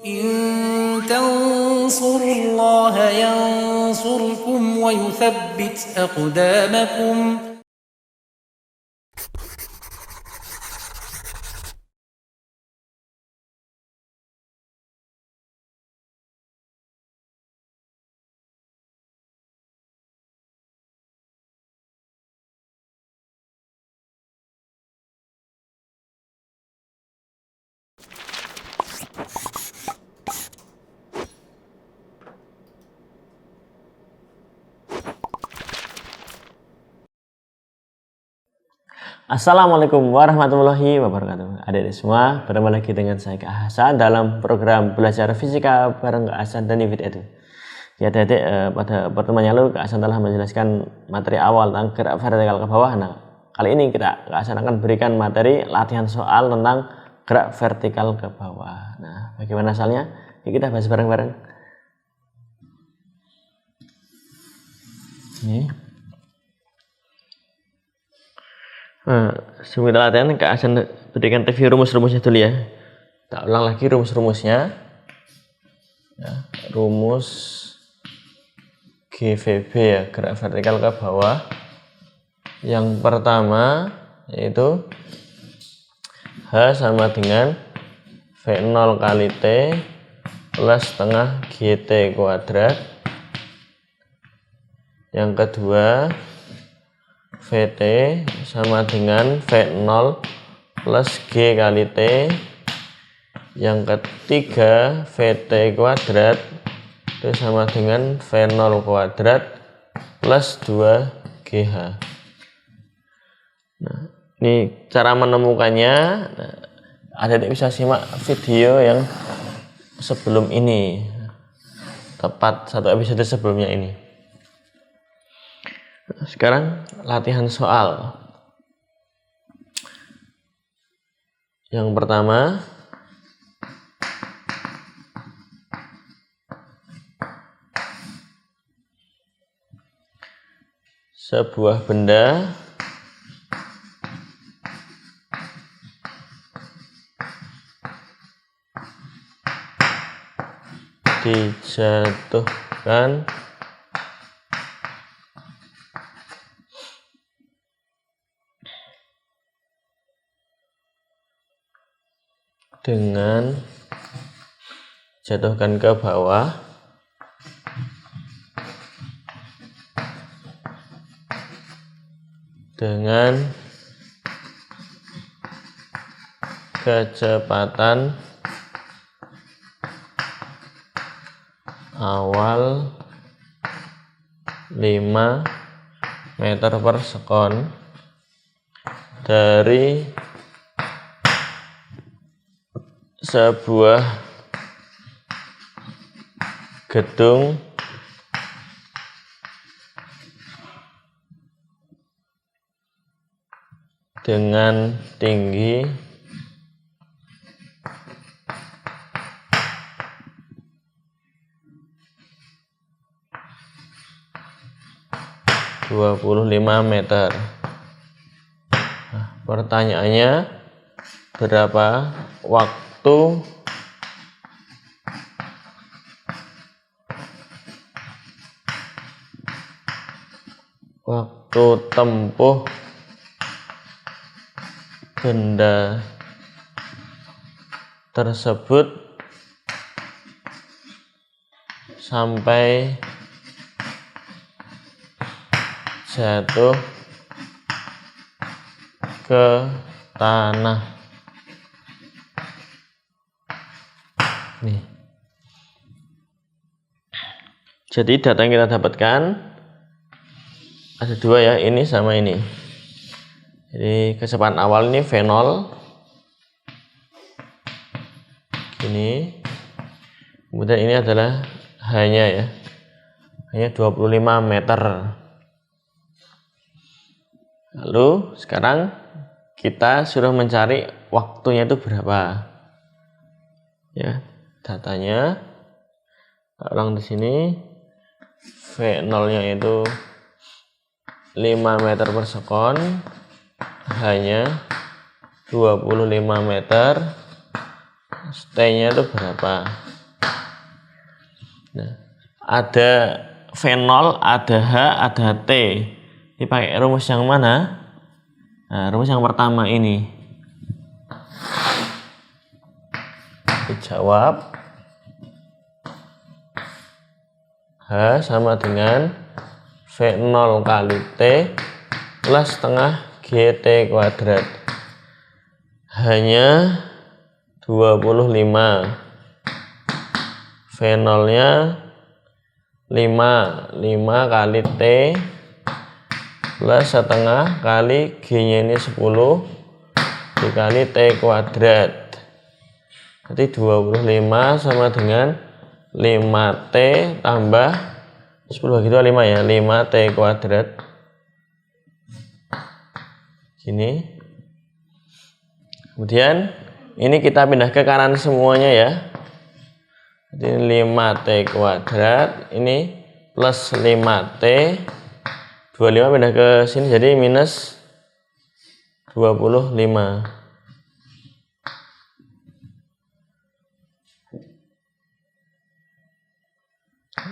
إن تنصروا الله ينصركم ويثبت أقدامكم. Assalamualaikum warahmatullahi wabarakatuh. Adik-adik semua, bertemu lagi dengan saya Kak Hasan dalam program belajar fisika bareng Kak Hasan dan Nifid Edu. Ya adik-adik, pada pertemuan yang lalu Kak Hasan telah menjelaskan materi awal tentang gerak vertikal ke bawah. Nah, kali ini Kak Hasan akan berikan materi latihan soal tentang gerak vertikal ke bawah. Nah, bagaimana soalnya? Yuk kita bahas bareng-bareng. Ini. Nah, sebelum kita latihan, Kak Hasan berikan review rumus-rumusnya dulu ya. Kita ulang lagi rumus-rumusnya. Ya, rumus GVB ya, gerak vertikal ke bawah. Yang pertama yaitu H sama dengan V0 kali T plus setengah GT kuadrat. Yang kedua VT sama dengan V0 plus G kali T. Yang ketiga VT kuadrat itu sama dengan V0 kuadrat plus 2GH. Nah, ini cara menemukannya. Nah, adik-adik bisa simak video yang sebelum ini, tepat satu episode sebelumnya ini. Sekarang latihan soal. Yang pertama, sebuah benda dijatuhkan dengan jatuhkan ke bawah dengan kecepatan awal 5 meter per sekon dari sebuah gedung dengan tinggi 25 meter. Nah, pertanyaannya, berapa waktu tempuh benda tersebut sampai jatuh ke tanah. Nih. Jadi data yang kita dapatkan ada dua ya, ini sama ini. Jadi kecepatan awal ini V0 ini, kemudian ini adalah hanya 25 meter. Lalu sekarang kita sudah mencari waktunya itu berapa ya. Datanya ulang di sini, V0 nya itu 5 meter per sekon, hanya 25 meter. T nya itu berapa? Nah, ada V0, ada H, ada T. Ini pakai rumus yang mana? Nah, rumus yang pertama ini. Dijawab. H sama dengan V0 kali T plus setengah GT kuadrat. Hanya 25. V0 nya 5 kali T plus setengah kali G nya ini 10 dikali T kuadrat. Jadi 25 sama dengan 5T tambah 10 bagi 2 5 ya, 5T kuadrat. Gini. Kemudian ini kita pindah ke kanan semuanya ya. Jadi 5T kuadrat ini plus 5T, 25 pindah ke sini jadi minus 25.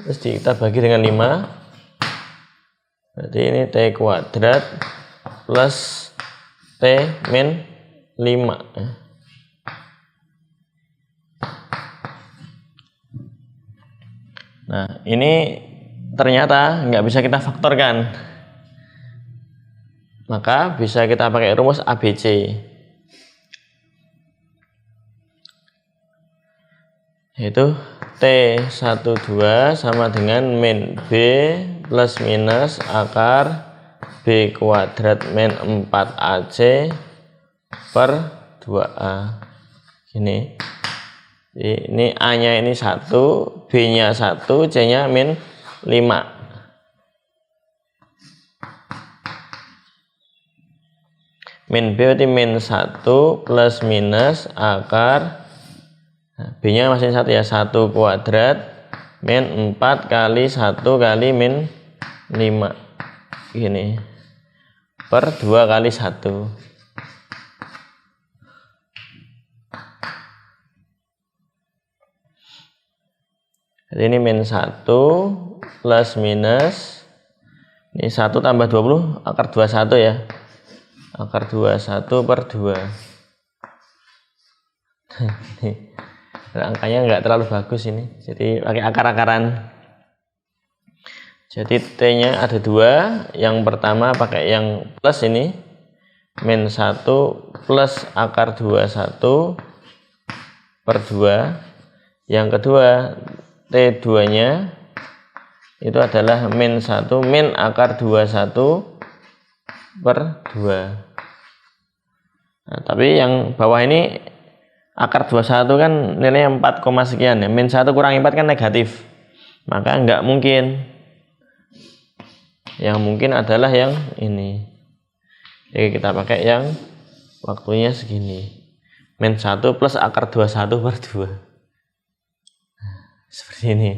Terus kita bagi dengan 5. Berarti ini T kuadrat plus T min 5. Nah, ini ternyata nggak bisa kita faktorkan. Maka bisa kita pakai rumus ABC. Yaitu T12 sama dengan min B plus minus akar B kuadrat min 4AC per 2A. Gini. Ini A-nya ini 1, B-nya 1, C-nya min 5. Min B berarti min 1 plus minus akar B-nya masih 1 ya, 1 kuadrat min 4 kali 1 kali min 5. Gini. Per 2 kali 1. Jadi ini min 1 plus minus ini 1 tambah 20 akar 21 ya. Akar 21 per 2. Angkanya nggak terlalu bagus ini. Jadi pakai akar-akaran. Jadi T-nya ada 2. Yang pertama pakai yang plus ini. Min 1 plus akar 21 per 2. Yang kedua T2-nya itu adalah min 1 min akar 21 per 2. Nah, tapi yang bawah ini akar 21 kan nilainya 4, sekian ya. Min 1 kurang 4 kan negatif. Maka enggak mungkin. Yang mungkin adalah yang ini. Jadi kita pakai yang waktunya segini. Min 1 plus akar 21 per 2. Seperti ini.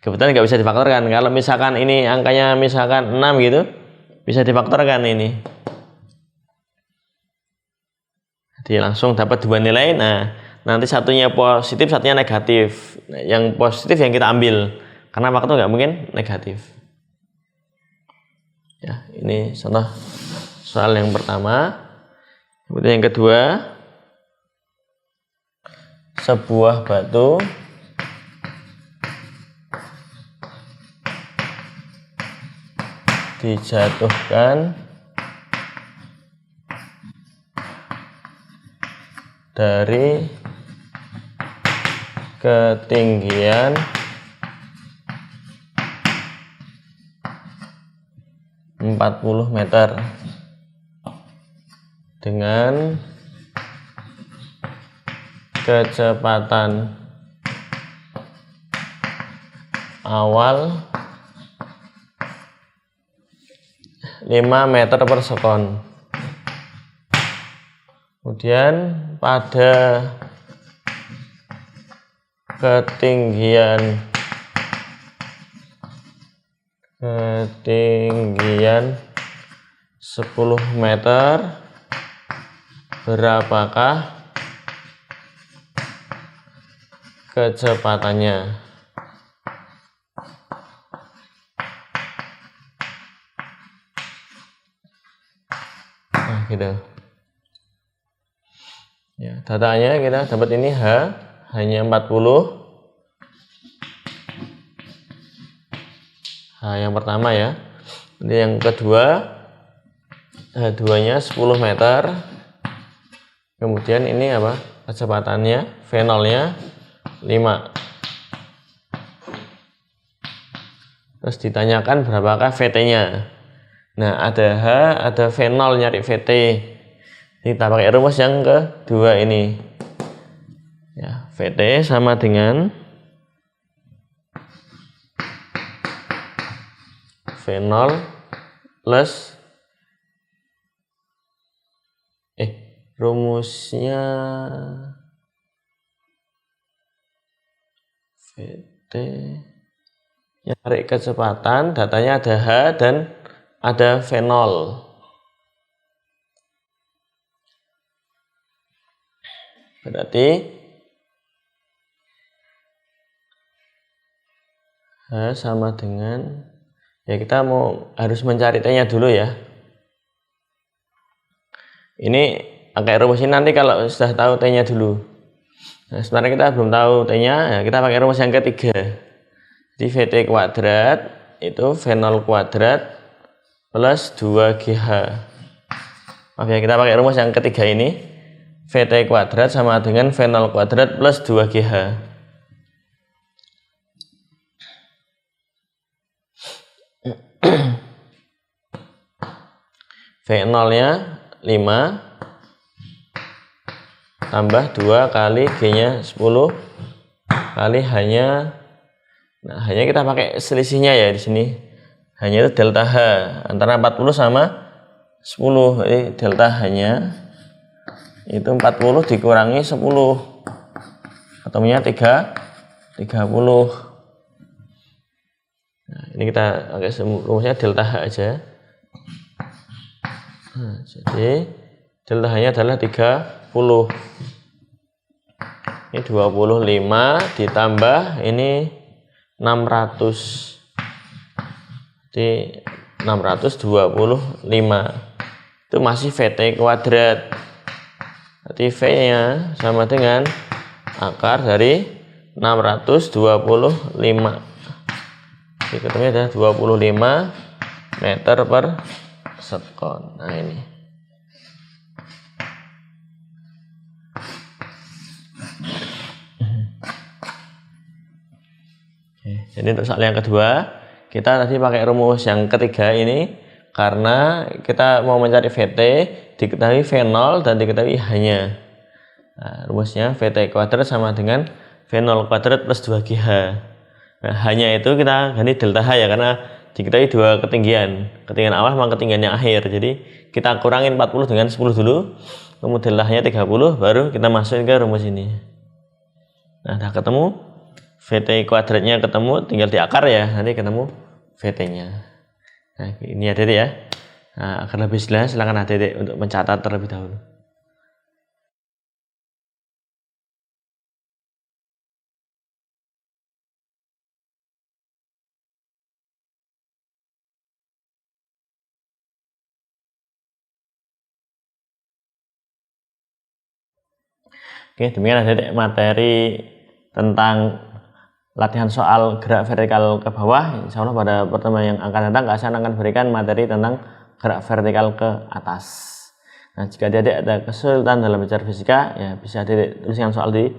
Kebetulan nggak bisa difaktorkan. Kalau misalkan ini angkanya misalkan 6 gitu, bisa difaktorkan ini. Jadi langsung dapat 2 nilai. Nah, nanti satunya positif, satunya negatif. Nah, yang positif yang kita ambil. Karena waktu nggak mungkin negatif. Ya, ini contoh soal yang pertama. Kemudian yang kedua, sebuah batu dijatuhkan dari ketinggian 40 meter dengan kecepatan awal 5 meter per sekon. Kemudian pada ketinggian 10 meter berapakah kecepatannya? gitu. Ya, datanya kita dapat ini H hanya 40. H yang pertama ya. Ini yang kedua H2-nya 10 meter. Kemudian ini apa? Kecepatannya V0-nya 5. Terus ditanyakan berapakah VT-nya. Nah, ada H, ada V0, nyari VT. Kita pakai rumus yang kedua ini. Ya, VT sama dengan V0 plus rumusnya VT. Nyari kecepatan, datanya ada H dan ada V0. Berarti H sama dengan, ya kita harus mencari T-nya dulu ya. Ini pakai rumus ini nanti kalau sudah tahu T-nya dulu. Nah, sebenarnya kita belum tahu T-nya, ya kita pakai rumus yang ketiga. Jadi VT kuadrat itu V0 kuadrat plus 2GH. Maaf ya, kita pakai rumus yang ketiga ini. VT kuadrat sama dengan V0 kuadrat plus 2GH. V0-nya 5 tambah 2 kali G-nya 10 kali H-nya. Nah, hanya kita pakai selisihnya ya di sini. Hanya itu delta H antara 40 sama 10. Jadi delta H-nya itu 40 dikurangi 10. Atomnya 30. Nah, ini kita pakai rumusnya delta H aja. Nah, jadi delta H-nya adalah 30. Ini 25 ditambah ini 600. Jadi 625 itu masih VT kuadrat. Berarti V-nya sama dengan akar dari 625. Jadi ketemunya adalah 25 meter per sekon. Nah, ini. Jadi untuk soal yang kedua, kita tadi pakai rumus yang ketiga ini karena kita mau mencari VT, diketahui V0 dan diketahui H-nya. Nah, rumusnya VT kuadrat sama dengan V0 kuadrat plus 2GH. Nah, H-nya itu kita ganti delta H ya, karena diketahui dua ketinggian. Ketinggian awal sama ketinggian yang akhir. Jadi kita kurangin 40 dengan 10 dulu, kemudian delta H-nya 30, baru kita masukin ke rumus ini. Nah, udah ketemu VT kuadratnya, ketemu, tinggal diakar ya, nanti ketemu VT-nya. Nah, ini adik-adik ya. Nah, agar lebih jelas silakan adik-adik untuk mencatat terlebih dahulu. Oke, demikian adik-adik materi tentang latihan soal gerak vertikal ke bawah. Insya Allah pada pertemuan yang akan datang saya akan berikan materi tentang gerak vertikal ke atas. Nah, jika adik-adik ada kesulitan dalam belajar fisika, ya bisa adik-adik tuliskan soal di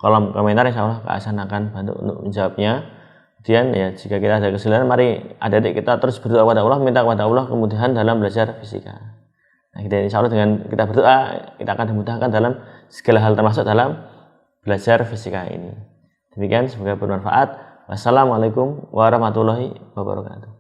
kolom komentar. Insya Allah Kak Hasan akan bantu untuk menjawabnya. Kemudian ya jika kita ada kesulitan, mari adik-adik kita terus berdoa kepada Allah, minta kepada Allah kemudahan dalam belajar fisika. Nah, kita insya Allah dengan kita berdoa, kita akan dimudahkan dalam segala hal termasuk dalam belajar fisika ini. Demikian, semoga bermanfaat. Wassalamualaikum warahmatullahi wabarakatuh.